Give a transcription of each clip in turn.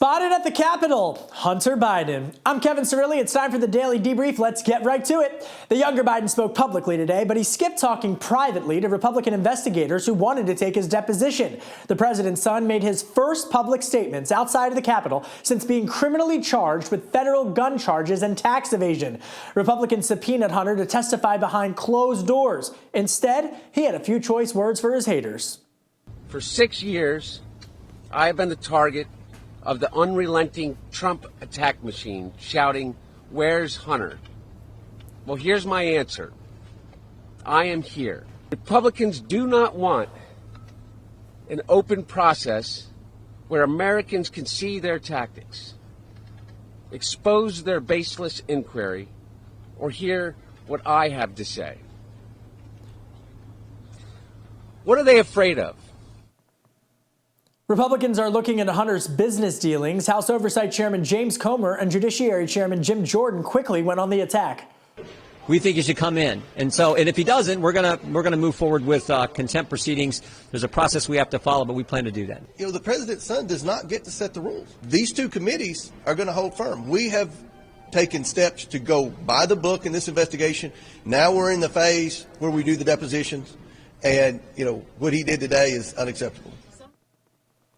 Spotted at the Capitol, Hunter Biden. I'm Kevin Cirilli. It's time for the Daily Debrief. Let's get right to it. The younger Biden spoke publicly today, but he skipped talking privately to Republican investigators who wanted to take his deposition. The president's son made his first public statements outside of the Capitol since being criminally charged with federal gun charges and tax evasion. Republicans subpoenaed Hunter to testify behind closed doors. Instead, he had a few choice words for his haters. For 6 years, I have been the target of the unrelenting Trump attack machine shouting, "Where's Hunter?" Well, here's my answer. I am here. Republicans do not want an open process where Americans can see their tactics, expose their baseless inquiry, or hear what I have to say. What are they afraid of? Republicans are looking into Hunter's business dealings. House Oversight Chairman James Comer and Judiciary Chairman Jim Jordan quickly went on the attack. We think he should come in. And if he doesn't, we're gonna move forward with contempt proceedings. There's a process we have to follow, but we plan to do that. You know, the president's son does not get to set the rules. These two committees are going to hold firm. We have taken steps to go by the book in this investigation. Now we're in the phase where we do the depositions. And, you know, what he did today is unacceptable.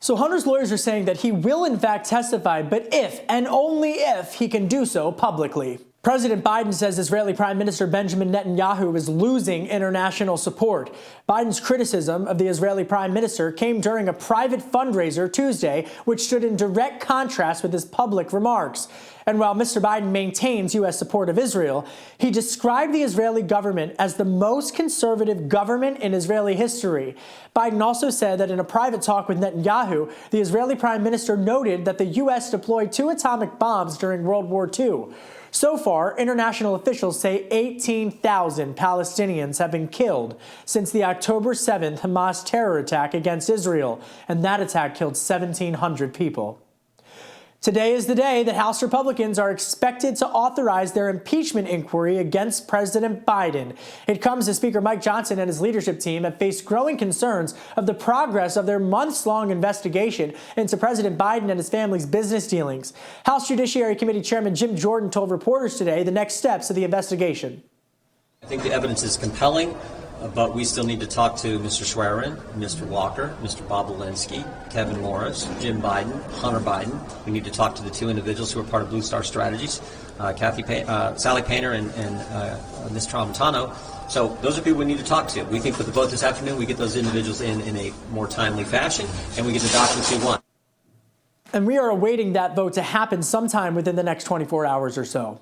So Hunter's lawyers are saying that he will in fact testify, but if and only if he can do so publicly. President Biden says Israeli Prime Minister Benjamin Netanyahu is losing international support. Biden's criticism of the Israeli Prime Minister came during a private fundraiser Tuesday, which stood in direct contrast with his public remarks. And while Mr. Biden maintains U.S. support of Israel, he described the Israeli government as the most conservative government in Israeli history. Biden also said that in a private talk with Netanyahu, the Israeli Prime Minister noted that the U.S. deployed 2 atomic bombs during World War II. So far, international officials say 18,000 Palestinians have been killed since the October 7th Hamas terror attack against Israel, and that attack killed 1,700 people. Today is the day that House Republicans are expected to authorize their impeachment inquiry against President Biden. It comes as Speaker Mike Johnson and his leadership team have faced growing concerns of the progress of their months-long investigation into President Biden and his family's business dealings. House Judiciary Committee Chairman Jim Jordan told reporters today the next steps of the investigation. I think the evidence is compelling, but we still need to talk to Mr. Schwerin, Mr. Walker, Mr. Bob Zelensky, Kevin Morris, Jim Biden, Hunter Biden. We need to talk to the 2 individuals who are part of Blue Star Strategies, Sally Painter and Ms. Tramontano. So those are people we need to talk to. We think with the vote this afternoon, we get those individuals in a more timely fashion, and we get the documents we want. And we are awaiting that vote to happen sometime within the next 24 hours or so.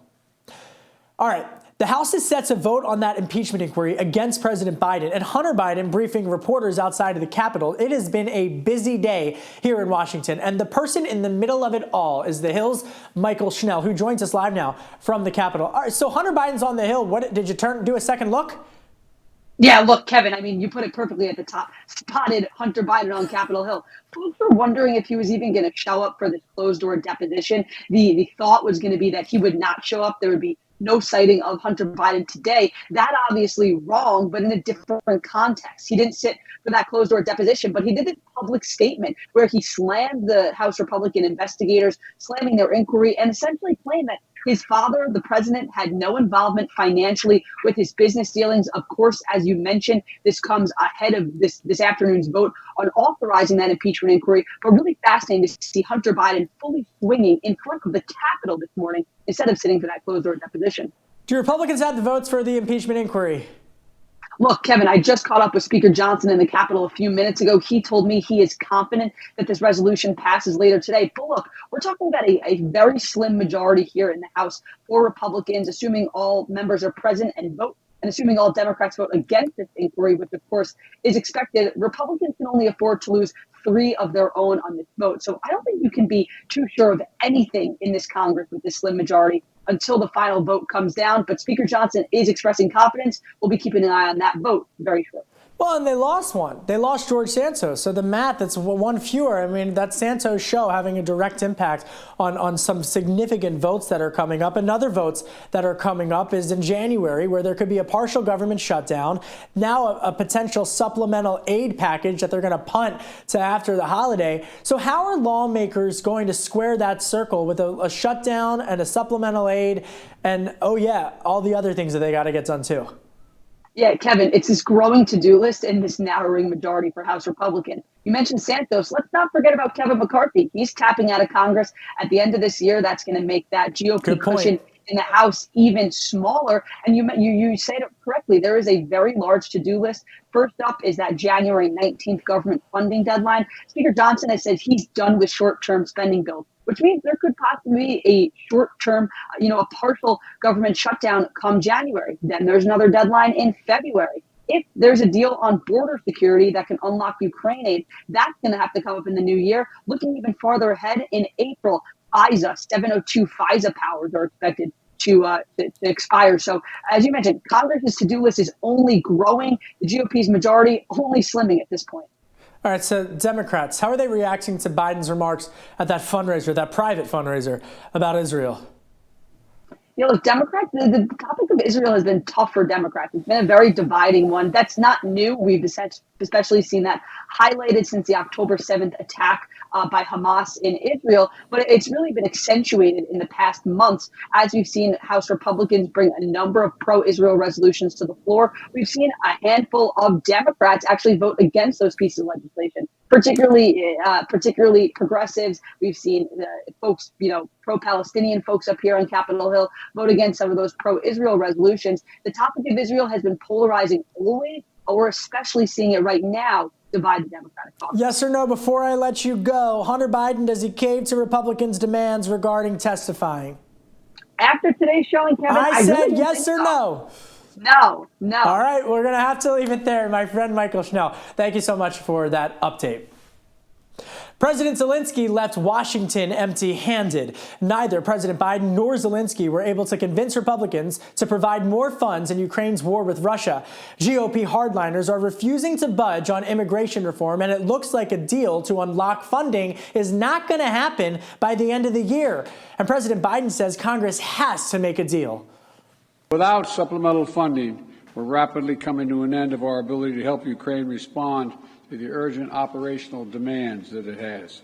All right. The House is set to vote on that impeachment inquiry against President Biden, and Hunter Biden briefing reporters outside of the Capitol. It has been a busy day here in Washington, and the person in the middle of it all is the Hill's Michael Schnell, who joins us live now from the Capitol. All right, so Hunter Biden's on the Hill. What did you do a second look? Yeah, look, Kevin, I mean, you put it perfectly at the top. Spotted Hunter Biden on Capitol Hill. Folks were wondering if he was even going to show up for this closed-door deposition. The thought was going to be that he would not show up. There would be no sighting of Hunter Biden today. That obviously wrong, but in a different context. He didn't sit for that closed-door deposition, but he did a public statement where he slammed the House Republican investigators, slamming their inquiry, and essentially claimed that his father, the president, had no involvement financially with his business dealings. Of course, as you mentioned, this comes ahead of this afternoon's vote on authorizing that impeachment inquiry. But really fascinating to see Hunter Biden fully swinging in front of the Capitol this morning instead of sitting for that closed-door deposition. Do Republicans have the votes for the impeachment inquiry? Look, Kevin, I just caught up with Speaker Johnson in the Capitol a few minutes ago. He told me he is confident that this resolution passes later today. But look, we're talking about a very slim majority here in the House for Republicans, assuming all members are present and vote, and assuming all Democrats vote against this inquiry, which of course is expected. Republicans can only afford to lose 3 of their own on this vote. So I don't think you can be too sure of anything in this Congress with this slim majority until the final vote comes down. But Speaker Johnson is expressing confidence. We'll be keeping an eye on that vote very shortly. Well, and they lost one. They lost George Santos. So the math, it's one fewer. I mean, that Santos show having a direct impact on some significant votes that are coming up. Another votes that are coming up is in January, where there could be a partial government shutdown. Now a potential supplemental aid package that they're going to punt to after the holiday. So how are lawmakers going to square that circle with a shutdown and a supplemental aid and, oh yeah, all the other things that they got to get done too? Yeah, Kevin, it's this growing to-do list and this narrowing majority for House Republican. You mentioned Santos. Let's not forget about Kevin McCarthy. He's tapping out of Congress at the end of this year. That's going to make that GOP cushion in the House even smaller. And you said it correctly. There is a very large to-do list. First up is that January 19th government funding deadline. Speaker Johnson has said he's done with short-term spending bills, which means there could possibly be a short-term, a partial government shutdown come January. Then there's another deadline in February. If there's a deal on border security that can unlock Ukraine aid, that's going to have to come up in the new year. Looking even farther ahead, in April, FISA, 702 FISA powers are expected to expire. So as you mentioned, Congress's to-do list is only growing. The GOP's majority only slimming at this point. All right, so Democrats, how are they reacting to Biden's remarks at that fundraiser, that private fundraiser about Israel? Look, Democrats, the topic of Israel has been tough for Democrats. It's been a very dividing one. That's not new. We've especially seen that highlighted since the October 7th attack by Hamas in Israel. But it's really been accentuated in the past months as we've seen House Republicans bring a number of pro-Israel resolutions to the floor. We've seen a handful of Democrats actually vote against those pieces of legislation, particularly progressives. We've seen folks, pro-Palestinian folks up here on Capitol Hill vote against some of those pro-Israel resolutions. The topic of Israel has been polarizing always, but we're especially seeing it right now divide the Democratic caucus. Yes or no, before I let you go, Hunter Biden, does he cave to Republicans' demands regarding testifying? After today's showing, Kevin, I said really yes or no. No. All right, we're going to have to leave it there. My friend Michael Schnell, thank you so much for that update. President Zelensky left Washington empty-handed. Neither President Biden nor Zelensky were able to convince Republicans to provide more funds in Ukraine's war with Russia. GOP hardliners are refusing to budge on immigration reform, and it looks like a deal to unlock funding is not going to happen by the end of the year. And President Biden says Congress has to make a deal. Without supplemental funding, we're rapidly coming to an end of our ability to help Ukraine respond to the urgent operational demands that it has.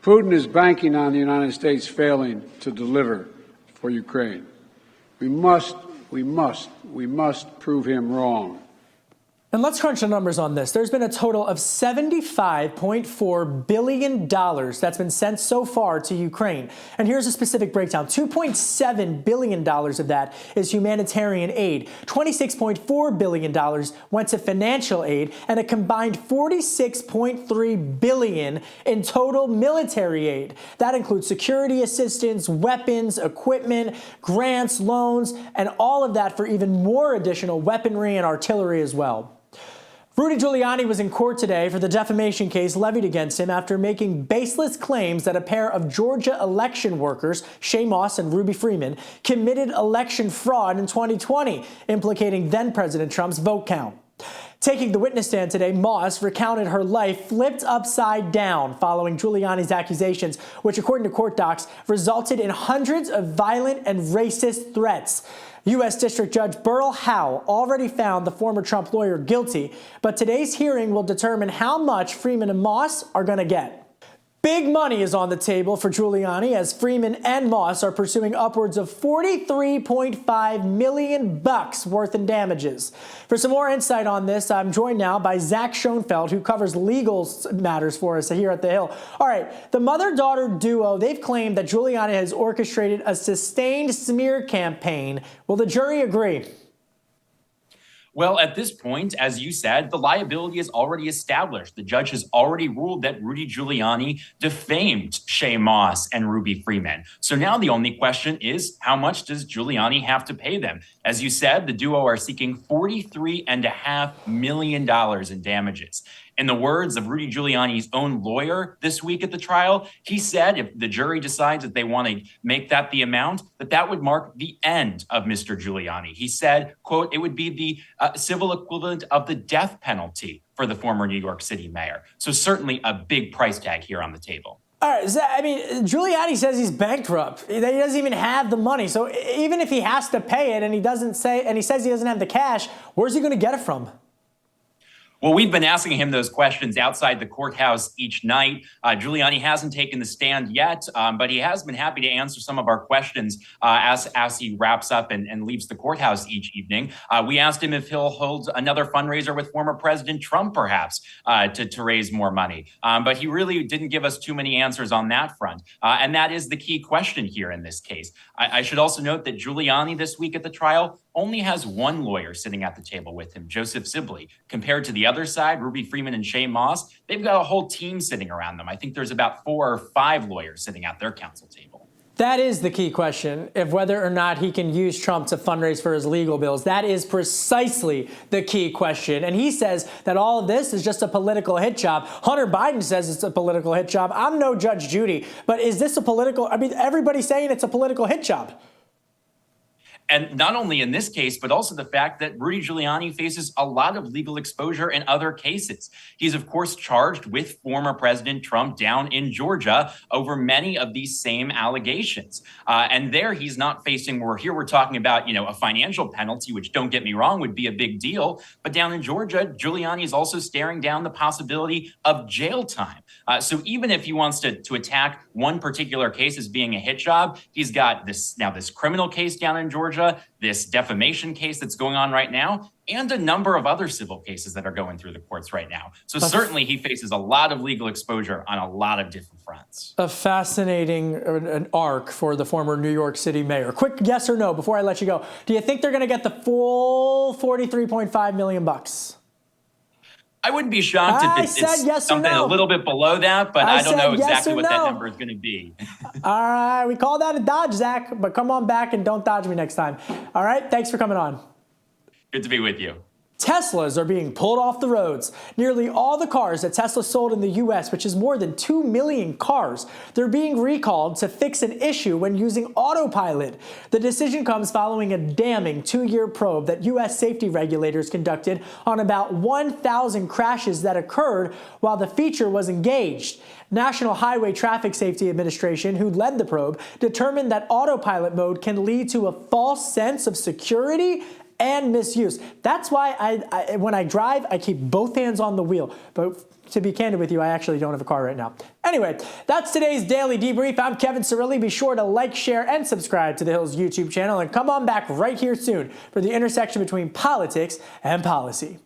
Putin is banking on the United States failing to deliver for Ukraine. We must prove him wrong. And let's crunch the numbers on this. There's been a total of $75.4 billion that's been sent so far to Ukraine. And here's a specific breakdown. $2.7 billion of that is humanitarian aid. $26.4 billion went to financial aid, and a combined $46.3 billion in total military aid. That includes security assistance, weapons, equipment, grants, loans, and all of that for even more additional weaponry and artillery as well. Rudy Giuliani was in court today for the defamation case levied against him after making baseless claims that a pair of Georgia election workers, Shay Moss and Ruby Freeman, committed election fraud in 2020, implicating then-President Trump's vote count. Taking the witness stand today, Moss recounted her life flipped upside down following Giuliani's accusations, which, according to court docs, resulted in hundreds of violent and racist threats. U.S. District Judge Burl Howe already found the former Trump lawyer guilty, but today's hearing will determine how much Freeman and Moss are going to get. Big money is on the table for Giuliani as Freeman and Moss are pursuing upwards of $43.5 million worth in damages. For some more insight on this, I'm joined now by Zach Schoenfeld, who covers legal matters for us here at The Hill. All right, the mother-daughter duo, they've claimed that Giuliani has orchestrated a sustained smear campaign. Will the jury agree? Well, at this point, as you said, the liability is already established. The judge has already ruled that Rudy Giuliani defamed Shay Moss and Ruby Freeman. So now the only question is, how much does Giuliani have to pay them? As you said, the duo are seeking $43.5 million in damages. In the words of Rudy Giuliani's own lawyer this week at the trial, he said if the jury decides that they want to make that the amount, that would mark the end of Mr. Giuliani. He said, quote, it would be the civil equivalent of the death penalty for the former New York City mayor. So certainly a big price tag here on the table. All right, I mean, Giuliani says he's bankrupt. He doesn't even have the money. So even if he has to pay it and he says he doesn't have the cash, where's he going to get it from? Well, we've been asking him those questions outside the courthouse each night. Giuliani hasn't taken the stand yet, but he has been happy to answer some of our questions as he wraps up and leaves the courthouse each evening. We asked him if he'll hold another fundraiser with former President Trump, perhaps, to raise more money. But he really didn't give us too many answers on that front. And that is the key question here in this case. I should also note that Giuliani this week at the trial only has one lawyer sitting at the table with him, Joseph Sibley. Compared to the other side, Ruby Freeman and Shane Moss, they've got a whole team sitting around them. I think there's about 4 or 5 lawyers sitting at their counsel table. That is the key question, of whether or not he can use Trump to fundraise for his legal bills. That is precisely the key question. And he says that all of this is just a political hit job. Hunter Biden says it's a political hit job. I'm no Judge Judy, but is this a political, I mean, everybody's saying it's a political hit job. And not only in this case, but also the fact that Rudy Giuliani faces a lot of legal exposure in other cases. He's, of course, charged with former President Trump down in Georgia over many of these same allegations. And there he's not facing, here we're talking about, a financial penalty, which, don't get me wrong, would be a big deal. But down in Georgia, Giuliani is also staring down the possibility of jail time. So even if he wants to attack one particular case as being a hit job, he's got this criminal case down in Georgia, this defamation case that's going on right now, and a number of other civil cases that are going through the courts right now. So certainly he faces a lot of legal exposure on a lot of different fronts. A fascinating an arc for the former New York City mayor. Quick yes or no before I let you go. Do you think they're going to get the full $43.5 million? I wouldn't be shocked if it's yes something a little bit below that, but I don't know exactly what that number is going to be. All right, we call that a dodge, Zach, but come on back and don't dodge me next time. All right, thanks for coming on. Good to be with you. Teslas are being pulled off the roads. Nearly all the cars that Tesla sold in the U.S., which is more than 2 million cars, they're being recalled to fix an issue when using autopilot. The decision comes following a damning 2-year probe that U.S. safety regulators conducted on about 1,000 crashes that occurred while the feature was engaged. National Highway Traffic Safety Administration, who led the probe, determined that autopilot mode can lead to a false sense of security and misuse. That's why when I drive, I keep both hands on the wheel. But to be candid with you, I actually don't have a car right now. Anyway, that's today's Daily Debrief. I'm Kevin Cirilli. Be sure to like, share, and subscribe to The Hill's YouTube channel. And come on back right here soon for the intersection between politics and policy.